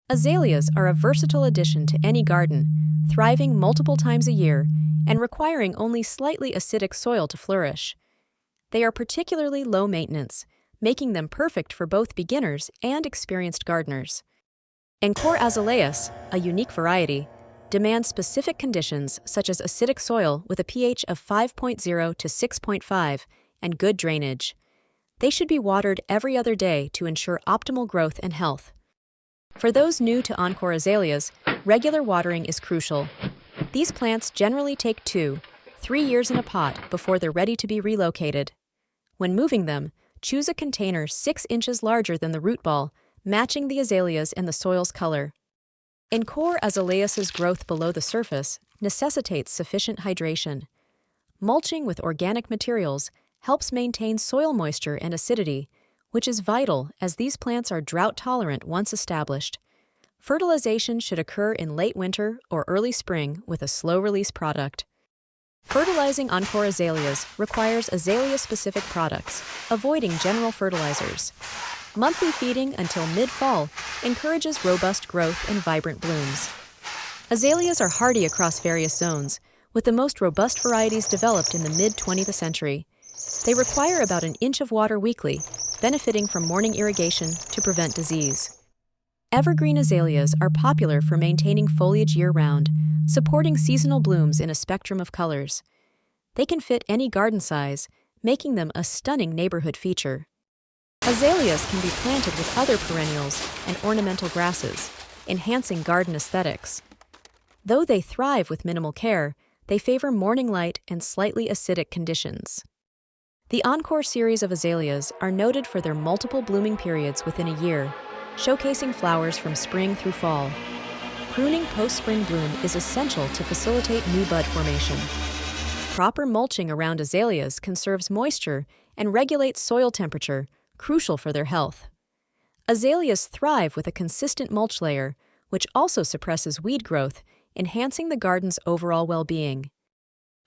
Azaleas are a versatile addition to any garden, thriving multiple times a year and requiring only slightly acidic soil to flourish. They are particularly low maintenance, making them perfect for both beginners and experienced gardeners. Encore Azaleas, a unique variety, demands specific conditions such as acidic soil with a pH of 5.0 to 6.5 and good drainage. They should be watered every other day to ensure optimal growth and health. For those new to Encore Azaleas, regular watering is crucial. These plants generally take 2-3 years in a pot before they're ready to be relocated. When moving them, choose a container 6 inches larger than the root ball, matching the azaleas and the soil's color. Encore Azaleas' growth below the surface necessitates sufficient hydration. Mulching with organic materials helps maintain soil moisture and acidity, which is vital as these plants are drought-tolerant once established. Fertilization should occur in late winter or early spring with a slow-release product. Fertilizing Encore Azaleas requires azalea-specific products, avoiding general fertilizers. Monthly feeding until mid-fall encourages robust growth and vibrant blooms. Azaleas are hardy across various zones, with the most robust varieties developed in the mid-20th century. They require about an inch of water weekly, benefiting from morning irrigation to prevent disease. Evergreen azaleas are popular for maintaining foliage year-round, supporting seasonal blooms in a spectrum of colors. They can fit any garden size, making them a stunning neighborhood feature. Azaleas can be planted with other perennials and ornamental grasses, enhancing garden aesthetics. Though they thrive with minimal care, they favor morning light and slightly acidic conditions. The Encore series of azaleas are noted for their multiple blooming periods within a year, showcasing flowers from spring through fall. Pruning post-spring bloom is essential to facilitate new bud formation. Proper mulching around azaleas conserves moisture and regulates soil temperature, crucial for their health. Azaleas thrive with a consistent mulch layer, which also suppresses weed growth, enhancing the garden's overall well-being.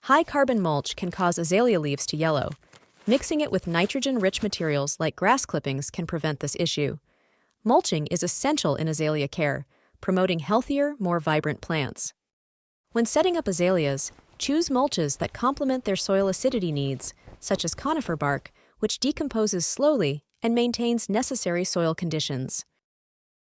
High-carbon mulch can cause azalea leaves to yellow. Mixing it with nitrogen-rich materials like grass clippings can prevent this issue. Mulching is essential in azalea care, promoting healthier, more vibrant plants. When setting up azaleas, choose mulches that complement their soil acidity needs, such as conifer bark, which decomposes slowly and maintains necessary soil conditions.